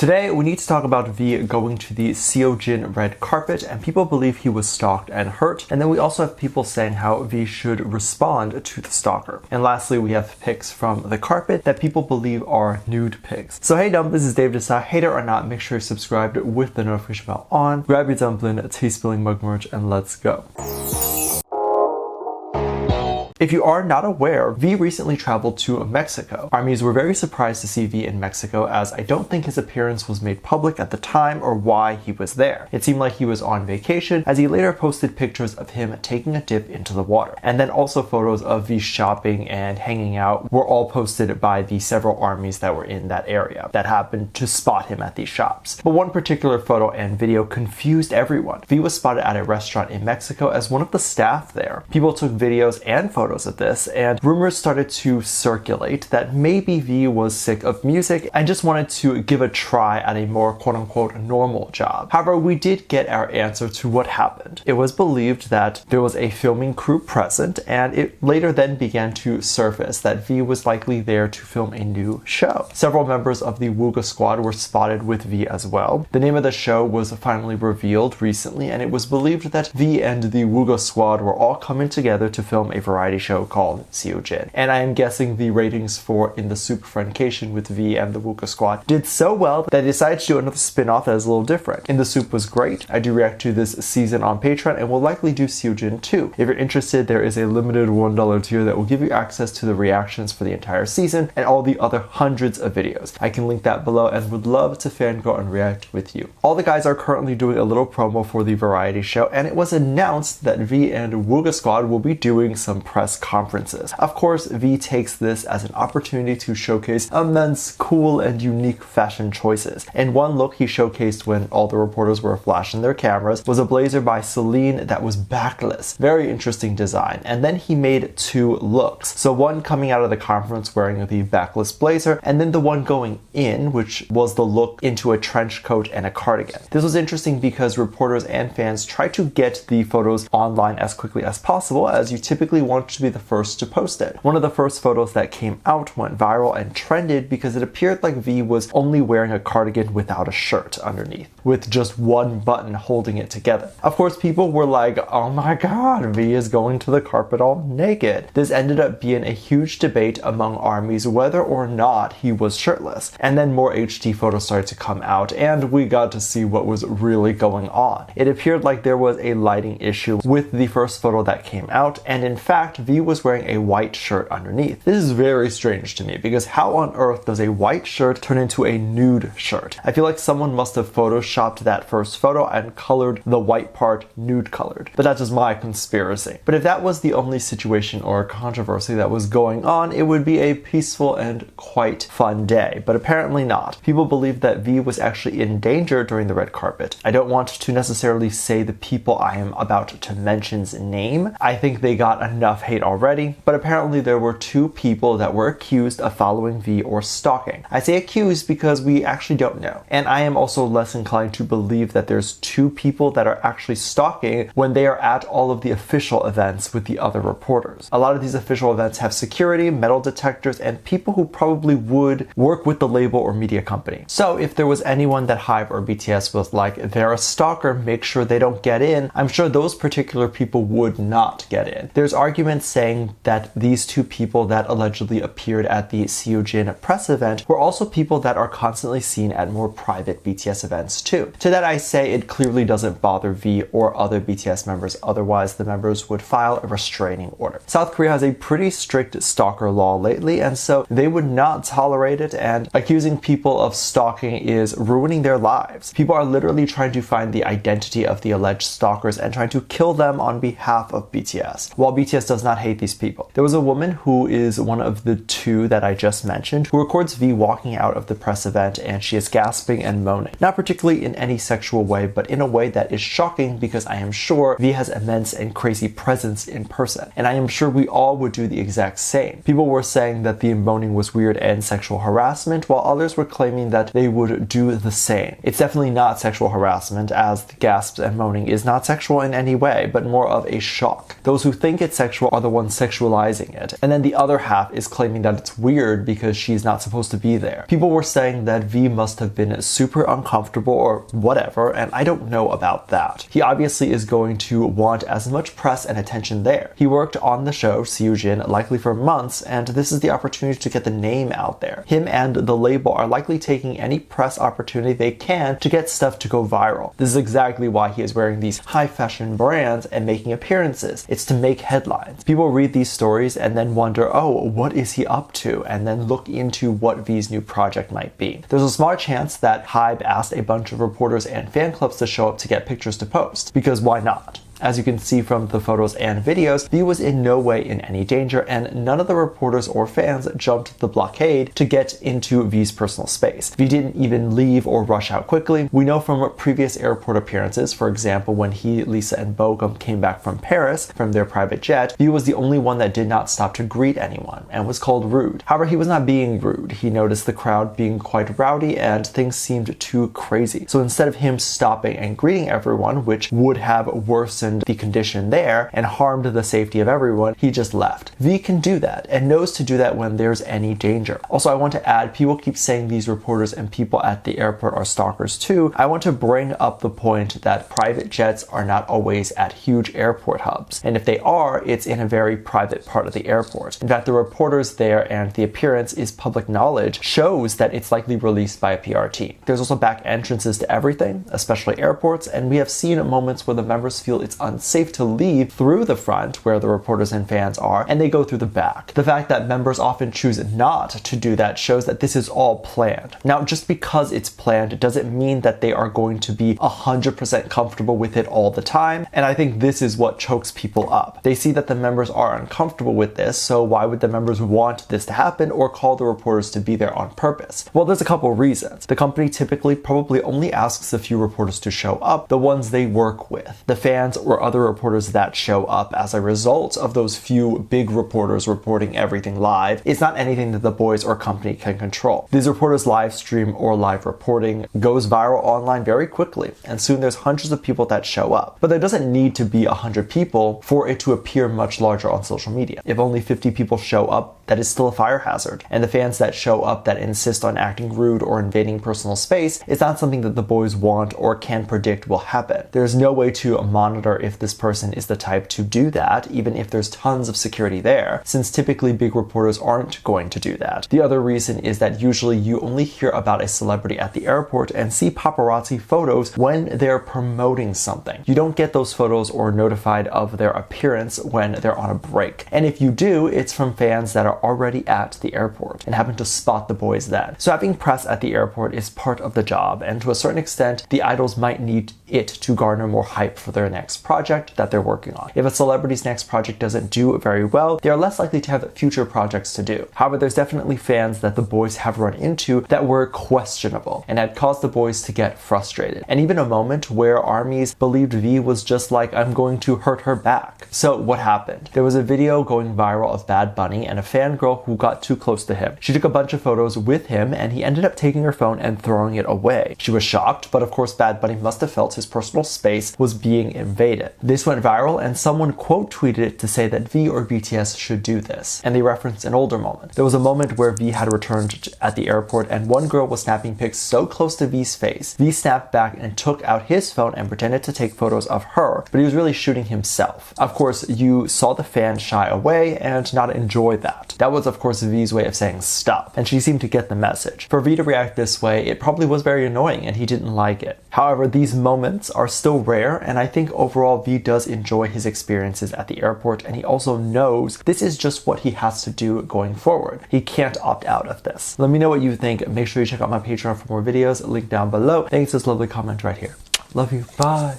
Today, we need to talk about V going to the Seo Jin red carpet, and people believe he was stalked and hurt. And then we also have people saying how V should respond to the stalker. And lastly, we have pics from the carpet that people believe are nude pics. So hey Dumplings, this is Dave. Decide hater or not, make sure you're subscribed with the notification bell on. Grab your dumpling, tea spilling mug merch, and let's go. If you are not aware, V recently traveled to Mexico. Armies were very surprised to see V in Mexico, as I don't think his appearance was made public at the time or why he was there. It seemed like he was on vacation, as he later posted pictures of him taking a dip into the water. And then also photos of V shopping and hanging out were all posted by the several armies that were in that area that happened to spot him at these shops. But one particular photo and video confused everyone. V was spotted at a restaurant in Mexico as one of the staff there. People took videos and photos of this, and rumors started to circulate that maybe V was sick of music and just wanted to give a try at a more quote-unquote normal job. However, we did get our answer to what happened. It was believed that there was a filming crew present, and it later then began to surface that V was likely there to film a new show. Several members of the UDE squad were spotted with V as well. The name of the show was finally revealed recently, and it was believed that V and the UDE squad were all coming together to film a variety show called Seo Jin. And I am guessing the ratings for In the Soup Friendcation with V and the UDE squad did so well that they decided to do another spin-off that is a little different. In the Soup was great. I do react to this season on Patreon and will likely do Seo Jin too. If you're interested, there is a limited $1 tier that will give you access to the reactions for the entire season and all the other hundreds of videos. I can link that below and would love to fangirl and react with you. All the guys are currently doing a little promo for the variety show, and it was announced that V and UDE squad will be doing some press conferences. Of course, V takes this as an opportunity to showcase immense cool and unique fashion choices. And one look he showcased when all the reporters were flashing their cameras was a blazer by Celine that was backless. Very interesting design. And then he made two looks. So one coming out of the conference wearing the backless blazer, and then the one going in, which was the look into a trench coat and a cardigan. This was interesting because reporters and fans try to get the photos online as quickly as possible, as you typically want to be the first to post it. One of the first photos that came out went viral and trended because it appeared like V was only wearing a cardigan without a shirt underneath, with just one button holding it together. Of course, people were like, oh my god, V is going to the carpet all naked. This ended up being a huge debate among armies whether or not he was shirtless. And then more HD photos started to come out, and we got to see what was really going on. It appeared like there was a lighting issue with the first photo that came out, and in fact, V was wearing a white shirt underneath. This is very strange to me, because how on earth does a white shirt turn into a nude shirt? I feel like someone must have photoshopped that first photo and colored the white part nude colored. But that's just my conspiracy. But if that was the only situation or controversy that was going on, it would be a peaceful and quite fun day. But apparently not. People believe that V was actually in danger during the red carpet. I don't want to necessarily say the people I am about to mention's name. I think they got enough hate already, but apparently there were two people that were accused of following V or stalking. I say accused because we actually don't know. And I am also less inclined to believe that there's two people that are actually stalking when they are at all of the official events with the other reporters. A lot of these official events have security, metal detectors, and people who probably would work with the label or media company. So if there was anyone that HYBE or BTS was like, they're a stalker, make sure they don't get in, I'm sure those particular people would not get in. There's arguments saying that these two people that allegedly appeared at the Seo Jin press event were also people that are constantly seen at more private BTS events too. To that I say it clearly doesn't bother V or other BTS members, otherwise the members would file a restraining order. South Korea has a pretty strict stalker law lately, and so they would not tolerate it, and accusing people of stalking is ruining their lives. People are literally trying to find the identity of the alleged stalkers and trying to kill them on behalf of BTS, while BTS does not hate these people. There was a woman who is one of the two that I just mentioned who records V walking out of the press event, and she is gasping and moaning. Not particularly in any sexual way, but in a way that is shocking because I am sure V has immense and crazy presence in person, and I am sure we all would do the exact same. People were saying that the moaning was weird and sexual harassment, while others were claiming that they would do the same. It's definitely not sexual harassment, as the gasps and moaning is not sexual in any way, but more of a shock. Those who think it's sexual are are the ones sexualizing it, and then the other half is claiming that it's weird because she's not supposed to be there. People were saying that V must have been super uncomfortable or whatever, and I don't know about that. He obviously is going to want as much press and attention there. He worked on the show, Seo Jin, likely for months, and this is the opportunity to get the name out there. Him and the label are likely taking any press opportunity they can to get stuff to go viral. This is exactly why he is wearing these high fashion brands and making appearances. It's to make headlines. People read these stories and then wonder, oh, what is he up to? And then look into what V's new project might be. There's a small chance that Hybe asked a bunch of reporters and fan clubs to show up to get pictures to post, because why not? As you can see from the photos and videos, V was in no way in any danger, and none of the reporters or fans jumped the blockade to get into V's personal space. V didn't even leave or rush out quickly. We know from previous airport appearances, for example, when he, Lisa, and Bogum came back from Paris from their private jet, V was the only one that did not stop to greet anyone and was called rude. However, he was not being rude. He noticed the crowd being quite rowdy and things seemed too crazy. So instead of him stopping and greeting everyone, which would have worsened the condition there and harmed the safety of everyone, he just left. V can do that and knows to do that when there's any danger. Also, I want to add, people keep saying these reporters and people at the airport are stalkers too. I want to bring up the point that private jets are not always at huge airport hubs, and if they are, it's in a very private part of the airport. In fact, the reporters there and the appearance is public knowledge shows that it's likely released by a PR team. There's also back entrances to everything, especially airports, and we have seen moments where the members feel it's unsafe to leave through the front where the reporters and fans are, and they go through the back. The fact that members often choose not to do that shows that this is all planned. Now, just because it's planned doesn't mean that they are going to be 100% comfortable with it all the time, and I think this is what chokes people up. They see that the members are uncomfortable with this, so why would the members want this to happen or call the reporters to be there on purpose? Well, there's a couple reasons. The company typically probably only asks a few reporters to show up, the ones they work with. The fans or other reporters that show up as a result of those few big reporters reporting everything live, it's not anything that the boys or company can control. These reporters live stream or live reporting goes viral online very quickly, and soon there's hundreds of people that show up. But there doesn't need to be 100 people for it to appear much larger on social media. If only 50 people show up, that is still a fire hazard. And the fans that show up that insist on acting rude or invading personal space is not something that the boys want or can predict will happen. There's no way to monitor if this person is the type to do that, even if there's tons of security there, since typically big reporters aren't going to do that. The other reason is that usually you only hear about a celebrity at the airport and see paparazzi photos when they're promoting something. You don't get those photos or notified of their appearance when they're on a break. And if you do, it's from fans that are already at the airport and happen to spot the boys then. So having press at the airport is part of the job, and to a certain extent, the idols might need it to garner more hype for their next project that they're working on. If a celebrity's next project doesn't do very well, they are less likely to have future projects to do. However, there's definitely fans that the boys have run into that were questionable and had caused the boys to get frustrated. And even a moment where armies believed V was just like, I'm going to hurt her back. So what happened? There was a video going viral of Bad Bunny and a fangirl who got too close to him. She took a bunch of photos with him and he ended up taking her phone and throwing it away. She was shocked, but of course Bad Bunny must have felt his personal space was being invaded. This went viral and someone quote tweeted it to say that V or BTS should do this, and they referenced an older moment. There was a moment where V had returned at the airport and one girl was snapping pics so close to V's face. V snapped back and took out his phone and pretended to take photos of her, but he was really shooting himself. Of course, you saw the fan shy away and not enjoy that. That was of course V's way of saying stop, and she seemed to get the message. For V to react this way, it probably was very annoying and he didn't like it. However, these moments are still rare, and I think overall V does enjoy his experiences at the airport, and he also knows this is just what he has to do going forward. He can't opt out of this. Let me know what you think. Make sure you check out my Patreon for more videos, link down below. Thanks for this lovely comment right here. Love you. Bye.